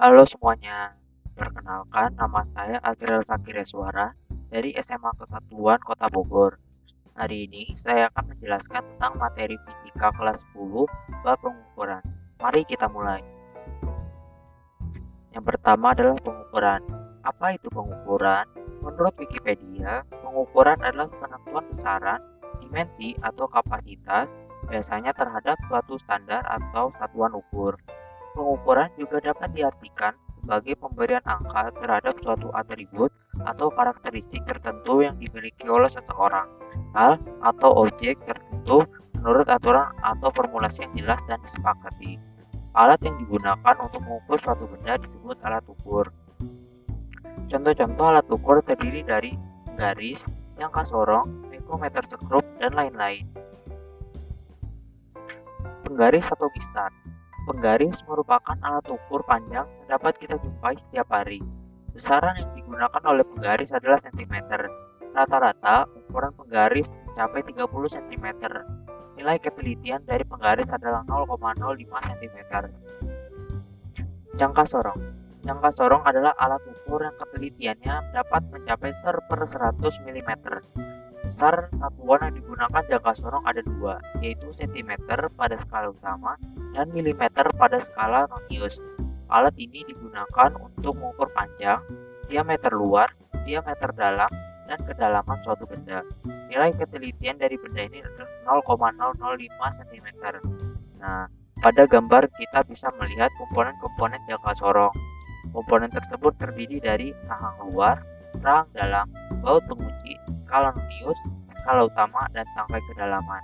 Halo semuanya, perkenalkan nama saya Azriel Sakireswara dari SMA Kesatuan Kota Bogor. Hari ini saya akan menjelaskan tentang materi fisika kelas 10 bab pengukuran. Mari kita mulai. Yang pertama adalah pengukuran. Apa itu pengukuran? Menurut Wikipedia, pengukuran adalah penentuan besaran, dimensi atau kapasitas, biasanya terhadap suatu standar atau satuan ukur. Pengukuran juga dapat diartikan sebagai pemberian angka terhadap suatu atribut atau karakteristik tertentu yang dimiliki oleh seseorang, hal atau objek tertentu menurut aturan atau formulasi yang jelas dan disepakati. Alat yang digunakan untuk mengukur suatu benda disebut alat ukur. Contoh-contoh alat ukur terdiri dari garis, jangka sorong, mikrometer sekrup, dan lain-lain. Penggaris atau mistar. Penggaris merupakan alat ukur panjang yang dapat kita jumpai setiap hari. Besaran yang digunakan oleh penggaris adalah cm. Rata-rata ukuran penggaris mencapai 30 cm. Nilai ketelitian dari penggaris adalah 0,05 cm. Jangka sorong. Jangka sorong adalah alat ukur yang ketelitiannya dapat mencapai 1/100 mm. Besar satuan yang digunakan jangka sorong ada dua, yaitu cm pada skala utama dan milimeter pada skala nonius. Alat ini digunakan untuk mengukur panjang, diameter luar, diameter dalam, dan kedalaman suatu benda. Nilai ketelitian dari benda ini adalah 0,005 cm. Nah, pada gambar kita bisa melihat komponen-komponen jangka sorong. Komponen tersebut terdiri dari rahang luar, rahang dalam, baut pengunci, skala nonius, skala utama, dan tangkai kedalaman.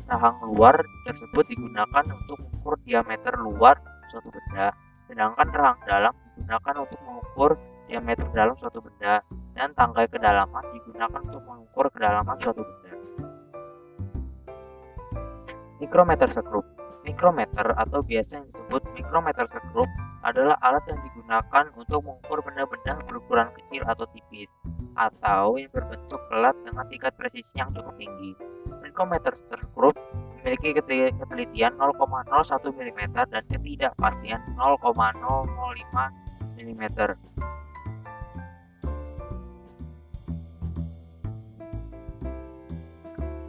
Rahang luar tersebut digunakan untuk mengukur diameter luar suatu benda, sedangkan rahang dalam digunakan untuk mengukur diameter dalam suatu benda, dan tangkai kedalaman digunakan untuk mengukur kedalaman suatu benda. Mikrometer sekrup. Mikrometer atau biasa yang disebut mikrometer sekrup adalah alat yang digunakan untuk mengukur benda-benda berukuran kecil atau tipis, atau yang berbentuk pelat dengan tingkat presisi yang cukup tinggi. Mikrometer sekrup memiliki ketelitian 0,01 mm dan ketidakpastian 0,005 mm.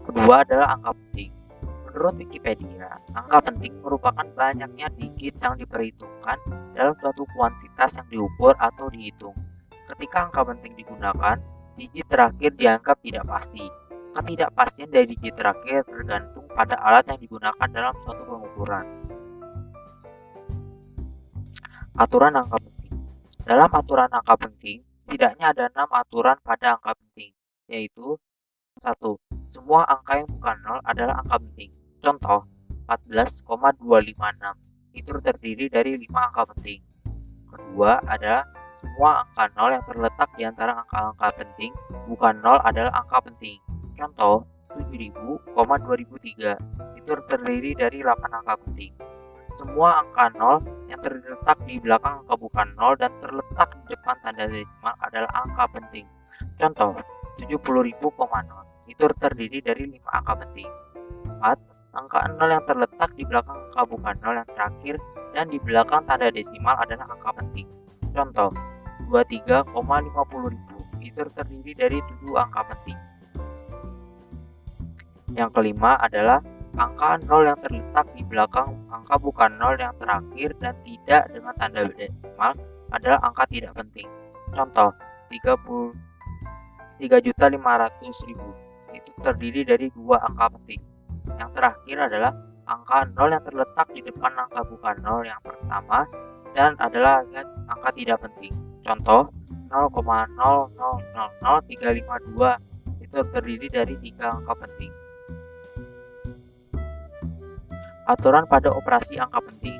Kedua adalah angka penting. Menurut Wikipedia, angka penting merupakan banyaknya digit yang diperhitungkan dalam suatu kuantitas yang diukur atau dihitung. Ketika angka penting digunakan, digit terakhir dianggap tidak pasti. Ketidakpastian dari digit terakhir tergantung pada alat yang digunakan dalam suatu pengukuran. Aturan angka penting. Dalam aturan angka penting, setidaknya ada 6 aturan pada angka penting, yaitu 1. Semua angka yang bukan 0 adalah angka penting. Contoh, 14,256 itu terdiri dari 5 angka penting. Kedua adalah semua angka 0 yang terletak di antara angka-angka penting bukan 0 adalah angka penting. Contoh, 7000,2003 itu terdiri dari 8 angka penting. Semua angka 0 yang terletak di belakang angka bukan 0 dan terletak di depan tanda desimal adalah angka penting. Contoh, 70.000,0 itu terdiri dari 5 angka penting. 4. Angka 0 yang terletak di belakang angka bukan 0 yang terakhir dan di belakang tanda desimal adalah angka penting. Contoh, 23,50.000 itu terdiri dari 7 angka penting. Yang kelima adalah angka 0 yang terletak di belakang angka bukan 0 yang terakhir dan tidak dengan tanda desimal adalah angka tidak penting. Contoh, 3.500.000 itu terdiri dari 2 angka penting. Yang terakhir adalah angka 0 yang terletak di depan angka bukan 0 yang pertama dan adalah angka tidak penting. Contoh, 0,000352 itu terdiri dari 3 angka penting. Aturan pada operasi angka penting.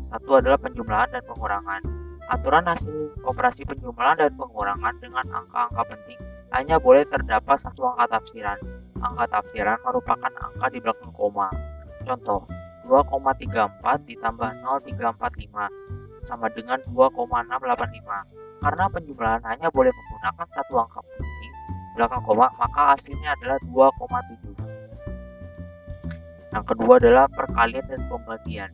Satu adalah penjumlahan dan pengurangan. Aturan hasil operasi penjumlahan dan pengurangan dengan angka-angka penting hanya boleh terdapat satu angka tafsiran. Angka tafsiran merupakan angka di belakang koma. Contoh, 2,34 ditambah 0,345 sama dengan 2,685. Karena penjumlahan hanya boleh menggunakan satu angka penting belakang koma, maka hasilnya adalah 2,7. Yang kedua adalah perkalian dan pembagian.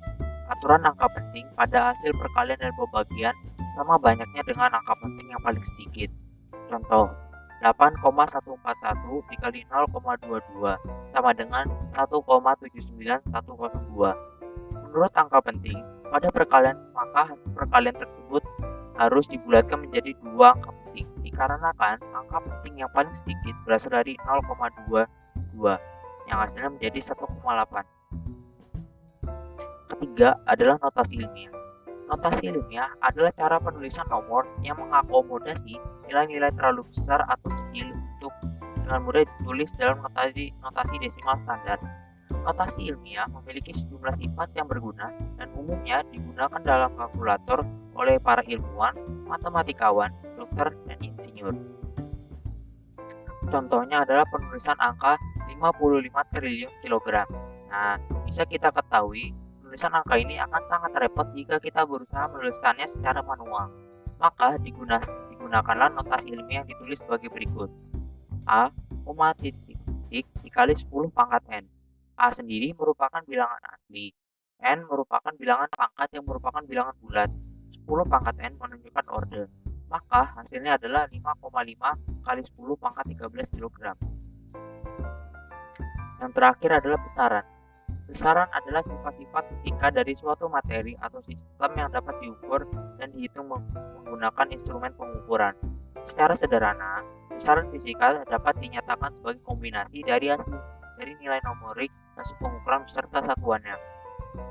Aturan angka penting pada hasil perkalian dan pembagian sama banyaknya dengan angka penting yang paling sedikit. Contoh, 8,141 dikali 0,22 sama dengan 1,79102. Menurut angka penting, pada perkalian maka hasil perkalian tersebut harus dibulatkan menjadi dua angka penting, dikarenakan angka penting yang paling sedikit berasal dari 0,22 yang hasilnya menjadi 1,8. Ketiga adalah notasi ilmiah. Notasi ilmiah adalah cara penulisan nomor yang mengakomodasi nilai-nilai terlalu besar atau kecil untuk dengan mudah ditulis dalam notasi desimal standar. Notasi ilmiah memiliki sejumlah sifat yang berguna dan umumnya digunakan dalam kalkulator oleh para ilmuwan, matematikawan, dokter, dan insinyur. Contohnya adalah penulisan angka 55 triliun kilogram. Nah, bisa kita ketahui penulisan angka ini akan sangat repot jika kita berusaha menuliskannya secara manual. Maka digunakanlah notasi ilmiah yang ditulis sebagai berikut. A, titik dikali 10 pangkat N. A sendiri merupakan bilangan asli. N merupakan bilangan pangkat yang merupakan bilangan bulat. 10 pangkat N menunjukkan orde. Maka hasilnya adalah 5,5 kali 10 pangkat 13 kg. Yang terakhir adalah besaran. Besaran adalah sifat-sifat fisika dari suatu materi atau sistem yang dapat diukur dan dihitung menggunakan instrumen pengukuran. Secara sederhana, besaran fisika dapat dinyatakan sebagai kombinasi dari nilai numerik hasil pengukuran beserta satuannya.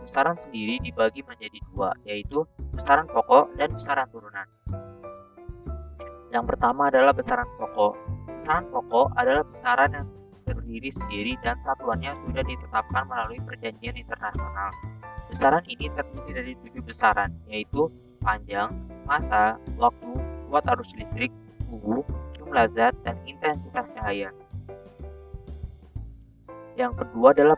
Besaran sendiri dibagi menjadi dua, yaitu besaran pokok dan besaran turunan. Yang pertama adalah besaran pokok. Besaran pokok adalah besaran yang terdiri sendiri dan satuannya sudah ditetapkan melalui perjanjian internasional. Besaran ini terdiri dari 7 besaran, yaitu panjang, massa, waktu, kuat arus listrik, suhu, jumlah zat, dan intensitas cahaya. Yang kedua adalah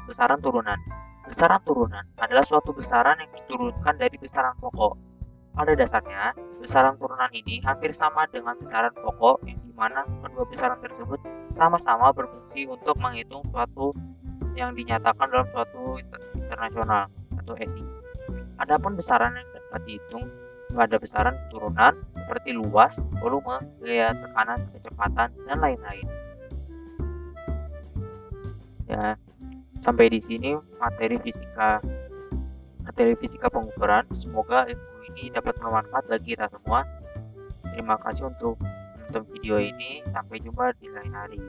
besaran turunan. Besaran turunan adalah suatu besaran yang diturunkan dari besaran pokok. Pada dasarnya, besaran turunan ini hampir sama dengan besaran pokok yang dimana kedua besaran tersebut sama-sama berfungsi untuk menghitung suatu yang dinyatakan dalam suatu internasional atau SI. Adapun besaran yang dapat dihitung pada besaran turunan seperti luas, volume, gaya tekanan, kecepatan, dan lain-lain. Ya, sampai di sini materi fisika pengukuran. Semoga ilmu ini dapat bermanfaat bagi kita semua. Terima kasih untuk menonton video ini. Sampai jumpa di lain hari.